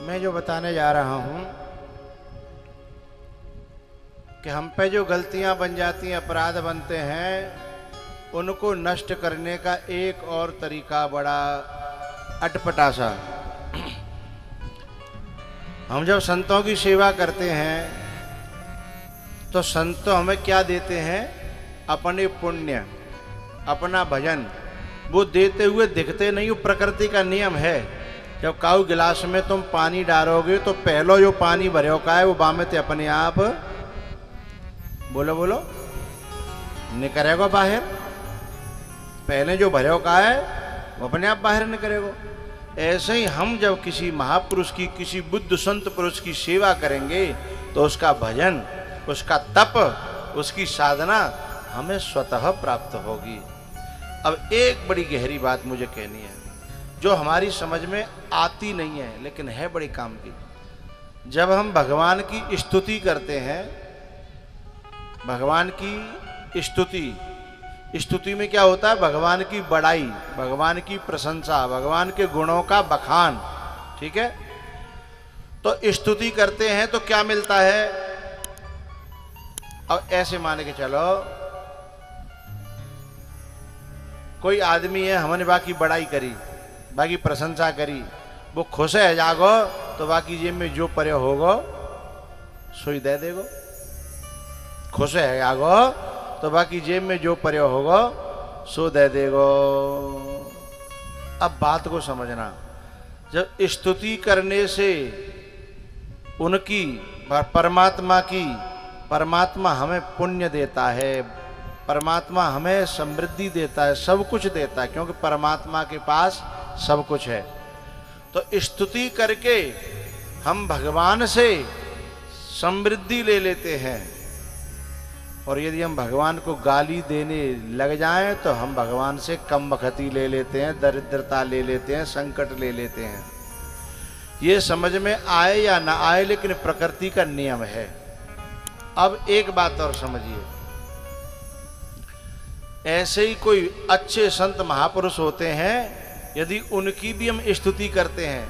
मैं जो बताने जा रहा हूं कि हम पे जो गलतियां बन जाती हैं, अपराध बनते हैं, उनको नष्ट करने का एक और तरीका बड़ा अटपटा सा। हम जब संतों की सेवा करते हैं तो संत हमें क्या देते हैं? अपने पुण्य, अपना भजन। वो देते हुए दिखते नहीं, वो प्रकृति का नियम है। जब काऊ गिलास में तुम पानी डालोगे तो पहलो जो पानी भरे का है वो बामे ते अपने आप बोलो बोलो निकलेगा बाहर। पहले जो भरे का है वो अपने आप बाहर निकलेगा। ऐसे ही हम जब किसी महापुरुष की, किसी बुद्ध संत पुरुष की सेवा करेंगे तो उसका भजन, उसका तप, उसकी साधना हमें स्वतः प्राप्त होगी। अब एक बड़ी गहरी बात मुझे कहनी है जो हमारी समझ में आती नहीं है लेकिन है बड़ी काम की। जब हम भगवान की स्तुति करते हैं, भगवान की स्तुति में क्या होता है? भगवान की बड़ाई, भगवान की प्रशंसा, भगवान के गुणों का बखान। ठीक है? तो स्तुति करते हैं तो क्या मिलता है? अब ऐसे मान के चलो, कोई आदमी है, हमने बाकी बड़ाई करी, बाकी प्रशंसा करी, वो खुश है जागो तो बाकी जेब में जो परे होगो सोई दे देगो। खुश है जागो तो बाकी जेब में जो परे होगो सो दे देगो। अब बात को समझना, जब स्तुति करने से उनकी, परमात्मा हमें पुण्य देता है, परमात्मा हमें समृद्धि देता है, सब कुछ देता है, क्योंकि परमात्मा के पास सब कुछ है। तो स्तुति करके हम भगवान से समृद्धि ले लेते हैं, और यदि हम भगवान को गाली देने लग जाएं तो हम भगवान से कम बखती ले लेते हैं, दरिद्रता ले लेते हैं, संकट ले लेते हैं। ये समझ में आए या ना आए लेकिन प्रकृति का नियम है। अब एक बात और समझिए, ऐसे ही कोई अच्छे संत महापुरुष होते हैं, यदि उनकी भी हम स्तुति करते हैं,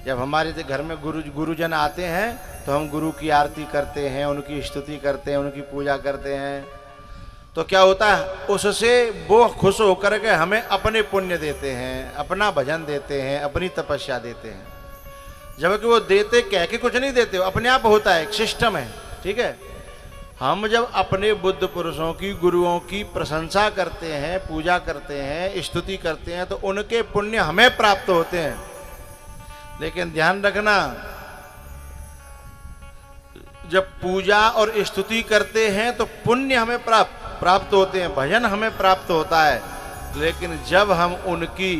जब हमारे घर में गुरुजन आते हैं तो हम गुरु की आरती करते हैं, उनकी स्तुति करते हैं, उनकी पूजा करते हैं, तो क्या होता है? उससे वो खुश होकर के हमें अपने पुण्य देते हैं, अपना भजन देते हैं, अपनी तपस्या देते हैं। जबकि वो देते कह के कुछ नहीं देते, अपने आप होता है, एक सिस्टम है। ठीक है? हम जब अपने बुद्ध पुरुषों की, गुरुओं की प्रशंसा करते हैं, पूजा करते हैं, स्तुति करते हैं तो उनके पुण्य हमें प्राप्त होते हैं। लेकिन ध्यान रखना, जब पूजा और स्तुति करते हैं तो पुण्य हमें प्राप्त होते हैं, भजन हमें प्राप्त होता है। लेकिन जब हम उनकी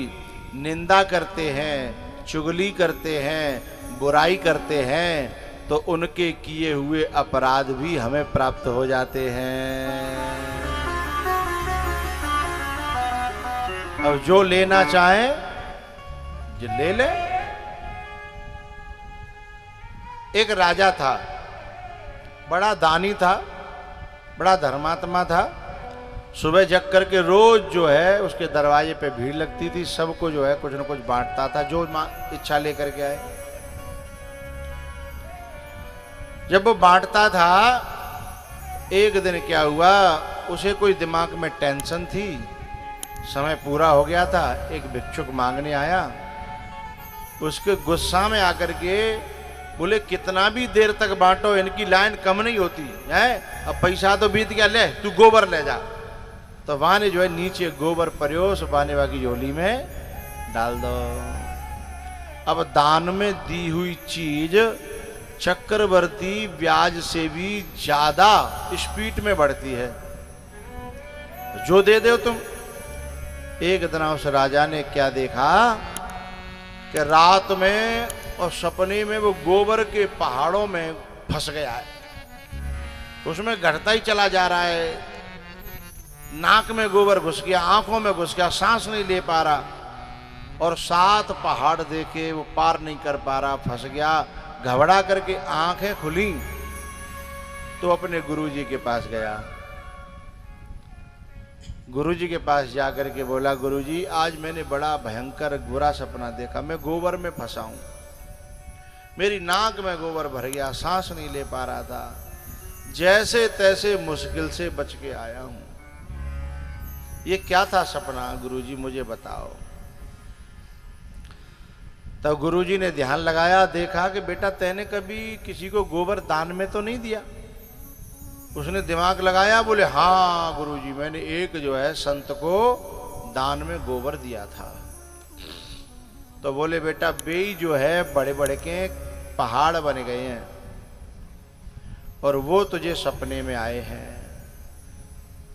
निंदा करते हैं, चुगली करते हैं, बुराई करते हैं तो उनके किए हुए अपराध भी हमें प्राप्त हो जाते हैं। अब जो लेना चाहे जो ले ले। एक राजा था, बड़ा दानी था, बड़ा धर्मात्मा था। सुबह जग करके रोज जो है उसके दरवाजे पे भीड़ लगती थी, सबको जो है कुछ न कुछ बांटता था, जो इच्छा लेकर के आए। जब वो बांटता था, एक दिन क्या हुआ, उसे कोई दिमाग में टेंशन थी, समय पूरा हो गया था, एक भिक्षुक मांगने आया। उसके गुस्सा में आकर के बोले, कितना भी देर तक बांटो इनकी लाइन कम नहीं होती है, अब पैसा तो बीत गया, ले तू गोबर ले जा। तो वहां ने जो है नीचे गोबर परियोस बानेवा की झोली में डाल दो। अब दान में दी हुई चीज चक्रवर्ती ब्याज से भी ज्यादा स्पीड में बढ़ती है, जो दे दो तुम। एक दिन उस राजा ने क्या देखा कि रात में और सपने में वो गोबर के पहाड़ों में फंस गया है, उसमें घटता ही चला जा रहा है, नाक में गोबर घुस गया, आंखों में घुस गया, सांस नहीं ले पा रहा, और 7 पहाड़ देखे वो पार नहीं कर पा रहा, फंस गया। घबरा करके आंखें खुली तो अपने गुरुजी के पास गया। गुरुजी के पास जाकर के बोला, गुरुजी आज मैंने बड़ा भयंकर बुरा सपना देखा, मैं गोबर में फंसा हूं, मेरी नाक में गोबर भर गया, सांस नहीं ले पा रहा था, जैसे तैसे मुश्किल से बच के आया हूं। ये क्या था सपना गुरुजी, मुझे बताओ। तब गुरुजी ने ध्यान लगाया, देखा कि बेटा तैने कभी किसी को गोबर दान में तो नहीं दिया। उसने दिमाग लगाया, बोले हाँ गुरुजी, मैंने एक जो है संत को दान में गोबर दिया था। तो बोले बेटा बेई जो है बड़े बड़े के पहाड़ बन गए हैं और वो तुझे सपने में आए हैं।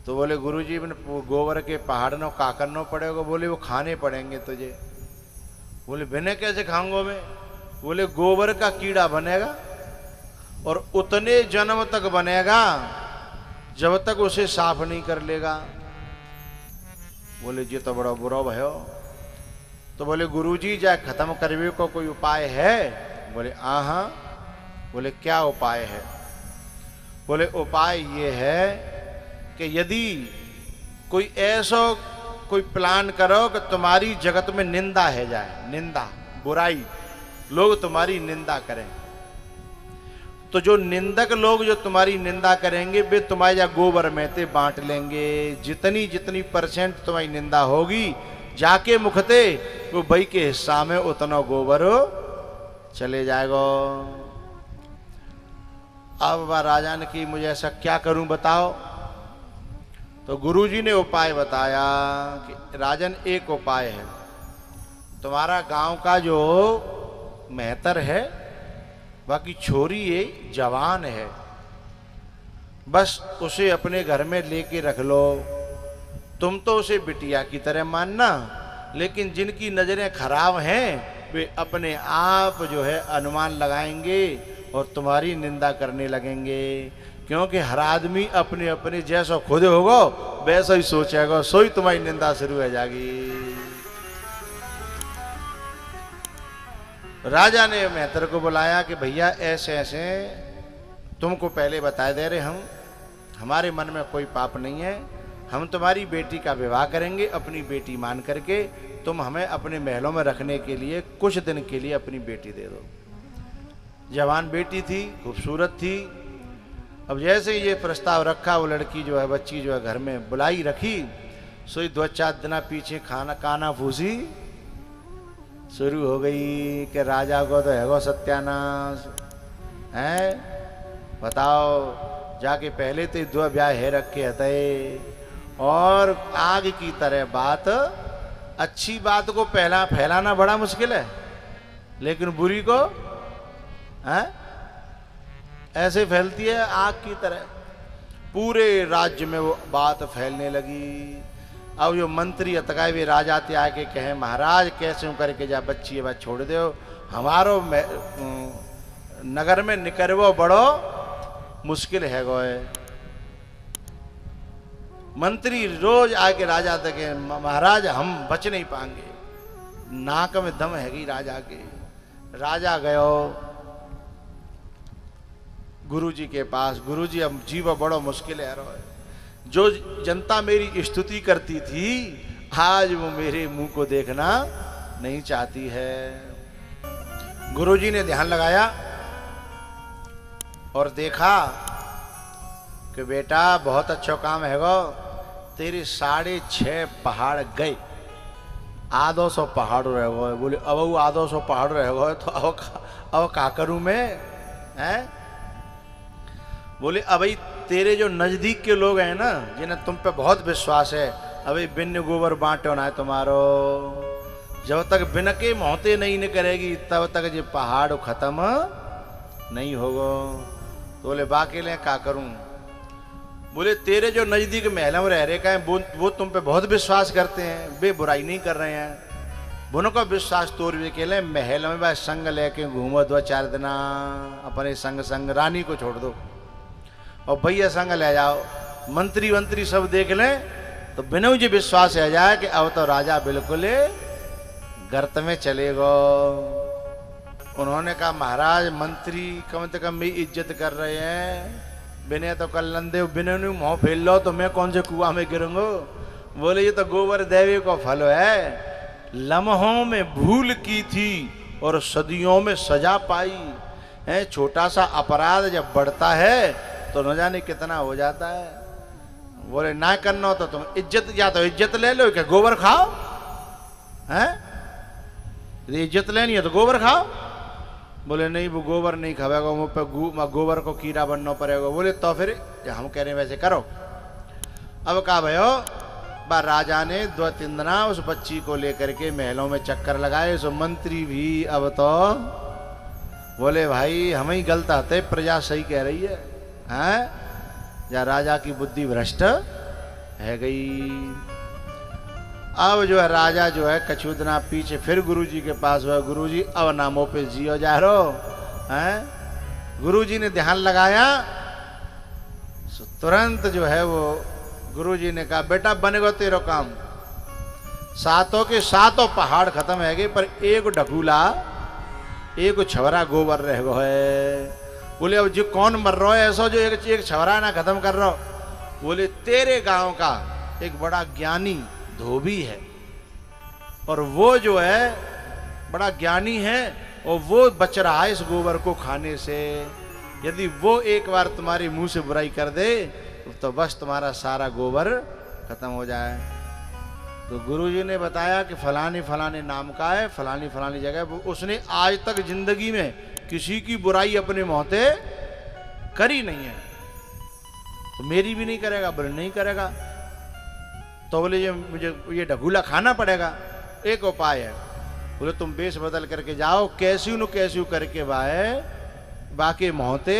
तो बोले गुरुजी मैंने गोबर के पहाड़ नो का करना पड़ेगा। बोले वो खाने पड़ेंगे तुझे। बोले बिना कैसे खाऊंगा मैं? बोले गोबर का कीड़ा बनेगा और उतने जन्म तक बनेगा जब तक उसे साफ नहीं कर लेगा। बोले जी तो बड़ा बुरा भयो। तो बोले गुरुजी जाए खत्म करवे को कोई उपाय है? बोले हाँ। बोले क्या उपाय है? बोले उपाय ये है कि यदि कोई ऐसा कोई प्लान करो कि तुम्हारी जगत में निंदा है जाए, निंदा बुराई, लोग तुम्हारी निंदा करें, तो जो निंदक लोग जो तुम्हारी निंदा करेंगे वे तुम्हारे या गोबर में बांट लेंगे। जितनी जितनी % तुम्हारी निंदा होगी जाके मुखते वो भाई के हिस्सा में उतना गोबर चले जाएगा। अब राजा ने कि मुझे ऐसा क्या करूं बताओ। तो गुरुजी ने उपाय बताया कि राजन एक उपाय है, तुम्हारा गांव का जो मेहतर है बाकी छोरी ये जवान है, बस उसे अपने घर में लेके रख लो। तुम तो उसे बिटिया की तरह मानना, लेकिन जिनकी नजरें खराब हैं वे अपने आप जो है अनुमान लगाएंगे और तुम्हारी निंदा करने लगेंगे। क्योंकि हर आदमी अपने अपने जैसा खुद होगा वैसा ही सोचेगा, सो ही तुम्हारी निंदा शुरू हो जाएगी। राजा ने मेहतर को बुलाया कि भैया ऐसे ऐसे तुमको पहले बता दे रहे, हमारे मन में कोई पाप नहीं है, हम तुम्हारी बेटी का विवाह करेंगे अपनी बेटी मान करके। तुम हमें अपने महलों में रखने के लिए कुछ दिन के लिए अपनी बेटी दे दो। जवान बेटी थी, खूबसूरत थी। अब जैसे ये प्रस्ताव रखा, वो लड़की जो है बच्ची जो है घर में बुलाई रखी, सोई 2-4 दिन पीछे खाना काना फूसी शुरू हो गई कि राजा को तो है सत्यानाश है। बताओ जाके पहले तो 2 ब्याह है रखे हते और आग की तरह बात, अच्छी बात को पहला फैलाना बड़ा मुश्किल है, लेकिन बुरी को है ऐसे फैलती है आग की तरह। पूरे राज्य में वो बात फैलने लगी। अब जो मंत्री अतकाए वे राजा ते आके कहे महाराज कैसे करके जा बच्ची ये बात छोड़ दो, हमारो नगर में निकलवो बड़ो मुश्किल है गोए। मंत्री रोज आके राजा तक महाराज हम बच नहीं पाएंगे, नाक में दम हैगी राजा के। राजा गयो गुरुजी के पास, गुरुजी अब जीव बड़ो मुश्किल है रो। जो जनता मेरी स्तुति करती थी आज वो मेरे मुंह को देखना नहीं चाहती है। गुरुजी ने ध्यान लगाया और देखा कि बेटा बहुत अच्छा काम है गो, तेरे 6.5 पहाड़ गए, आधो 100 पहाड़ रह गए। बोले अब वो आधो 100 पहाड़ रह गए तो अब का करूं मैं हैं? बोले अभी तेरे जो नजदीक के लोग हैं ना जिन्हें तुम पे बहुत विश्वास है, अभी बिन गोबर बांटो ना है तुम्हारो, जब तक बिन के मोहते नहीं न करेगी तब तक ये पहाड़ खत्म नहीं होगा। तो बोले बाकी ले का करूं? बोले तेरे जो नजदीक महलों में रह रहे का है वो तुम पे बहुत विश्वास करते हैं, वे बुराई नहीं कर रहे हैं। बुनो का विश्वास तोड़ के ले महल में बस संग लेके घूमो 2-4 दिन, अपने संग रानी को छोड़ दो और भैया संग ले जाओ, मंत्री वंत्री सब देख लें तो बिना मुझे विश्वास है जाए कि अब तो राजा बिल्कुल गर्त में चलेगा। उन्होंने कहा महाराज मंत्री कम से कम मेरी इज्जत कर रहे हैं, बिना तो कल लंदे बिना मुँह फेल लो तो मैं कौन से कुआं में गिरूंगा। बोले ये तो गोबर देवी को फल है, लम्हों में भूल की थी और सदियों में सजा पाई है। छोटा सा अपराध जब बढ़ता है तो न जाने कितना हो जाता है। बोले ना करना हो तो तुम इज्जत, या तो इज्जत ले लो, क्या गोबर खाओ हैं? यदि इज्जत लेनी है तो गोबर खाओ। बोले नहीं, वो गोबर नहीं खाएगा, मुँह पे गोबर को कीड़ा बनना पड़ेगा। बोले तो फिर हम कह रहे हैं वैसे करो। अब कहा भयो बा राजा ने 2-3 दिन उस बच्ची को लेकर के महलों में चक्कर लगाए। सो मंत्री भी अब तो बोले भाई हम ही गलत आते, प्रजा सही कह रही है हैं? या राजा की बुद्धि भ्रष्ट है गई। अब जो है राजा जो है कछुदना पीछे फिर गुरुजी के पास हुआ। गुरुजी अब नामों पे जियो जा रो हैं? गुरुजी ने ध्यान लगाया, तुरंत जो है वो गुरुजी ने कहा बेटा बनेगा तेरा काम। सातों के सातों पहाड़ खत्म है गए, पर एक ढकूला, एक छवरा गोबर रह गो है। बोले अब जो कौन मर रहा है ऐसा जो एक छवरा ना खत्म कर रहा हो? बोले तेरे गांव का एक बड़ा ज्ञानी धोबी है, और वो जो है बड़ा ज्ञानी है, और वो बच रहा है इस गोबर को खाने से। यदि वो एक बार तुम्हारे मुंह से बुराई कर दे तो बस तुम्हारा सारा गोबर खत्म हो जाए। तो गुरुजी ने बताया कि फलानी फलानी नाम का है, फलानी फलानी जगह। उसने आज तक जिंदगी में किसी की बुराई अपने मोहते करी नहीं है, तो मेरी भी नहीं करेगा। बोले नहीं करेगा तो बोले ये मुझे ये ढगूला खाना पड़ेगा। एक उपाय है, बोले तुम बेस बदल करके जाओ, कैसी न कैसी करके बाकी मोहते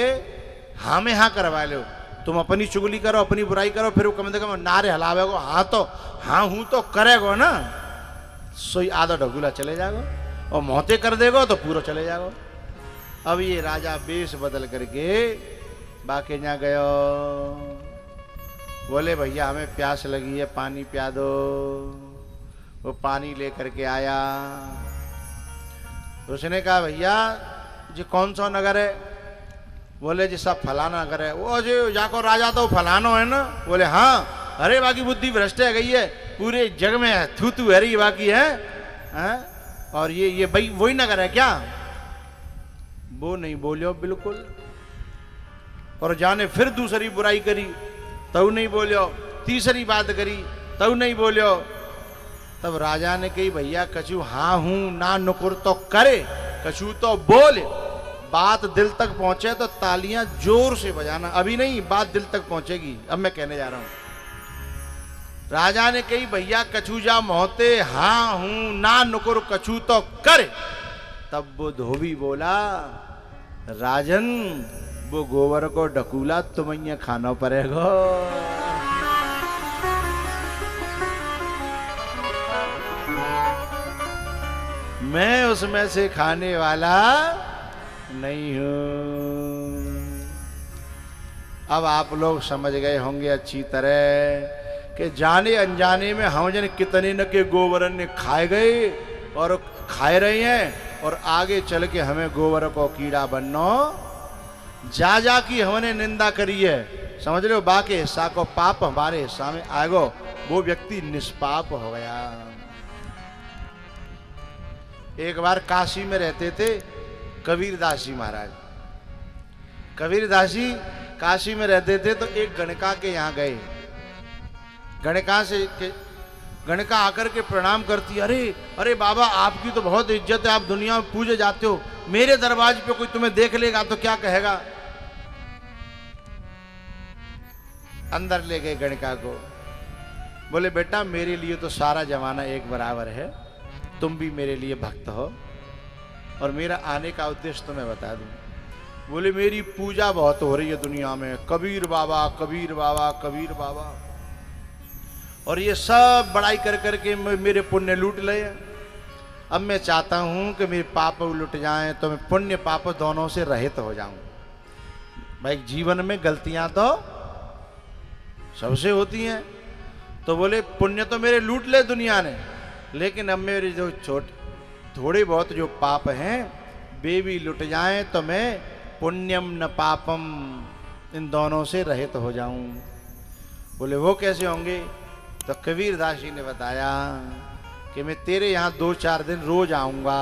हाँ में हाँ करवा लो। तुम अपनी चुगली करो, अपनी बुराई करो, फिर वो कम से कम नारे हलावेगो, हाँ तो हाँ हूं तो करेगो ना, सोई आधा ढगूला चले जागो, और मोहते कर देगो तो पूरा चले जागो। अब ये राजा बेस बदल करके बाकी यहाँ गयो। बोले भैया हमें प्यास लगी है, पानी पिया दो। वो पानी लेकर के आया। उसने कहा भैया जी कौन सा नगर है? बोले जी सब फलाना नगर है। वो जी जाको राजा तो फलानो है ना? बोले हाँ। अरे बाकी बुद्धि भ्रष्ट है गई है, पूरे जग में है थू थू है रही बाकी है, और ये भाई वही नगर है क्या? वो नहीं बोलियो बिल्कुल। और जाने फिर दूसरी बुराई करी तब नहीं बोलियो, तीसरी बात करी तब नहीं बोलियो। तब राजा ने कही भैया कछु हाँ हूं ना नुकुर तो करे, कछु तो बोल। बात दिल तक पहुंचे तो तालियां जोर से बजाना। अभी नहीं, बात दिल तक पहुंचेगी, अब मैं कहने जा रहा हूं। राजा ने कही भैया कछु जा मोहते हाँ हूं ना नुकुर कछु तो करे। तब वो धोबी बोला राजन वो गोबर को ढकूला तुम्हें खाना पड़ेगा। मैं उसमें से खाने वाला नहीं हूं। अब आप लोग समझ गए होंगे अच्छी तरह कि जाने अनजाने में हम जन कितने न के गोबरन ने खाए गए और खाए रहे हैं, और आगे चल के हमें गोबर को कीड़ा बननो जा की हमने निंदा करी है। समझ रहे हो? बाकी हिस्सा को पाप हमारे हिस्सा में आएगो, वो व्यक्ति निष्पाप हो गया। एक बार काशी में रहते थे कबीरदास जी महाराज। कबीरदास जी काशी में रहते थे तो एक गणिका के यहाँ गए। गणिका आकर के प्रणाम करती, अरे अरे बाबा आपकी तो बहुत इज्जत है, आप दुनिया में पूजे जाते हो, मेरे दरवाजे पे कोई तुम्हें देख लेगा तो क्या कहेगा? अंदर ले गए गणिका को। बोले बेटा मेरे लिए तो सारा जमाना एक बराबर है, तुम भी मेरे लिए भक्त हो, और मेरा आने का उद्देश्य तुम्हें बता दूं। बोले मेरी पूजा बहुत हो रही है दुनिया में, कबीर बाबा कबीर बाबा कबीर बाबा, और ये सब बड़ाई कर करके मेरे पुण्य लूट ले। अब मैं चाहता हूं कि मेरे पाप लुट जाएं तो मैं पुण्य पाप दोनों से रहित हो जाऊं। भाई जीवन में गलतियां तो सबसे होती हैं। तो बोले पुण्य तो मेरे लूट ले दुनिया ने, लेकिन अब मेरे जो थोड़े बहुत जो पाप हैं वे भी लुट जाएं तो मैं पुण्यम न पापम इन दोनों से रहित हो जाऊं। बोले वो कैसे होंगे? तो कबीरदास जी ने बताया कि मैं तेरे यहाँ 2-4 दिन रोज आऊंगा,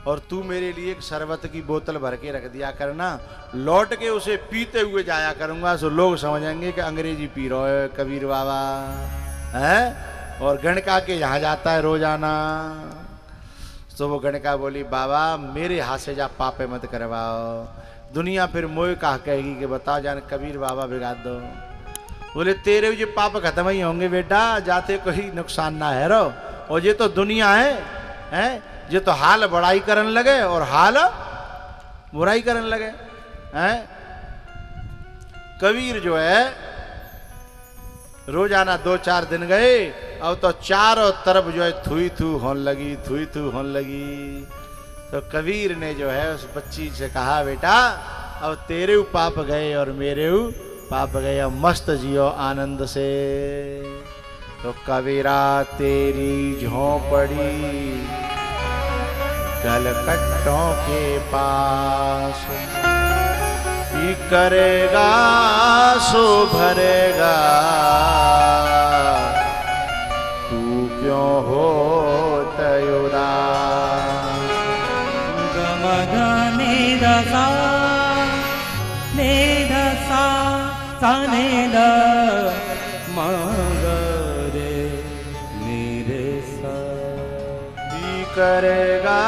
और तू मेरे लिए एक शरबत की बोतल भर के रख दिया करना, लौट के उसे पीते हुए जाया करूंगा, तो लोग समझेंगे कि अंग्रेजी पी रहे है कबीर बाबा है, और गणका के यहाँ जाता है रोजाना। तो वो गणका बोली, बाबा मेरे हाथ से जा पापे मत करवाओ, दुनिया फिर मोह कहा कहेगी कि बताओ जान कबीर बाबा बिगाड़ दो। बोले तेरे ये पाप खत्म ही होंगे बेटा, जाते कोई नुकसान ना है रो, और ये तो दुनिया है ये तो हाल बड़ाई करन लगे और हाल बुराई करन लगे हैं। कबीर जो है रोजाना 2-4 दिन गए, अब तो चारों तरफ जो है थुई थू होने लगी, थुई थू होने लगी। तो कबीर ने जो है उस बच्ची से कहा, बेटा अब तेरे पाप गए और मेरे पाप गए, अब मस्त जियो आनंद से। तो कबीरा तेरी झोंपड़ी गलकट्टों के पास, ही करेगा सो भरेगा, तू क्यों हो उदास। गमगा निदसा निदसा सनिद मगरे निरेसा, ही करेगा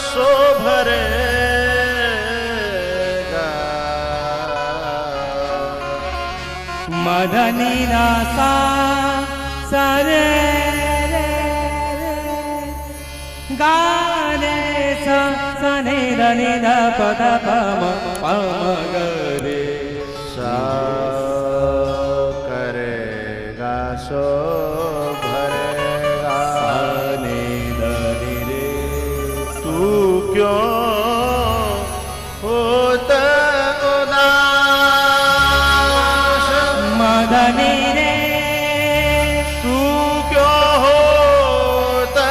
सो भरेगा, मदनी रासा सरे गारे सने रनि ध पद पम गरे, सा करेगा सो भरेगा, सने धनि रे तू क्यों होता उदास। मदनी रे तू क्यों होता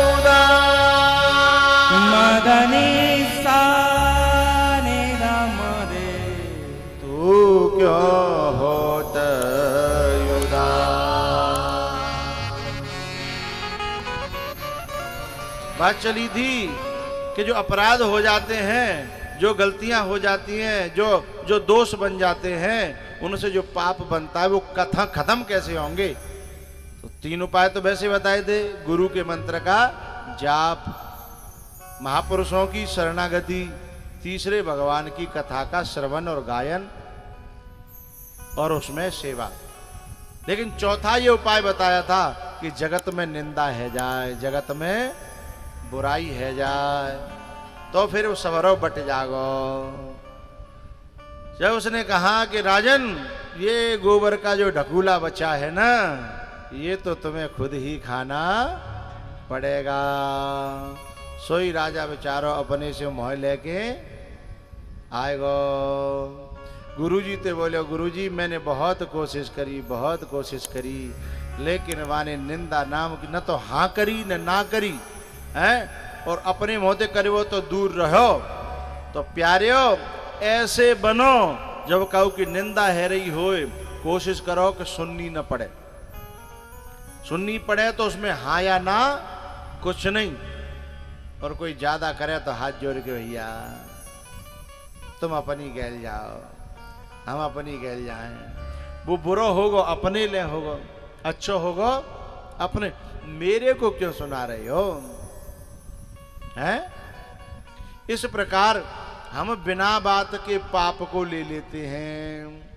उदास। मदनी साने मरे, तू क्यों होता उदास। बात चली थी कि जो अपराध हो जाते हैं, जो गलतियां हो जाती हैं, जो दोष बन जाते हैं, उनसे जो पाप बनता है वो कथा खत्म कैसे होंगे। तो 3 उपाय तो वैसे बताए थे, गुरु के मंत्र का जाप, महापुरुषों की शरणागति, तीसरे भगवान की कथा का श्रवण और गायन, और उसमें सेवा। लेकिन चौथा ये उपाय बताया था कि जगत में निंदा है जाए, जगत में बुराई है जाए, तो फिर वो सवरो बट जागो। जब उसने कहा कि राजन ये गोबर का जो ढकूला बचा है ना, ये तो तुम्हें खुद ही खाना पड़ेगा। सोई राजा बेचारो अपने से मोह लेके आएगो। गुरुजी ते बोले, गुरुजी मैंने बहुत कोशिश करी, लेकिन वाने निंदा नाम की न तो हाँ करी न ना करी है, और अपने मोहते करो तो दूर रहो। तो प्यारियो ऐसे बनो, जब कहूँ कि निंदा है रही होए, कोशिश करो कि सुननी न पड़े, सुननी पड़े तो उसमें हाँ या ना कुछ नहीं, और कोई ज्यादा करे तो हाथ जोड़ के भैया तुम अपनी गैल जाओ, हम अपनी गैल जाएं। वो बुरा होगो अपने ले होगो, अच्छो होगो अपने, मेरे को क्यों सुना रहे हो हैं। इस प्रकार हम बिना बात के पाप को ले लेते हैं।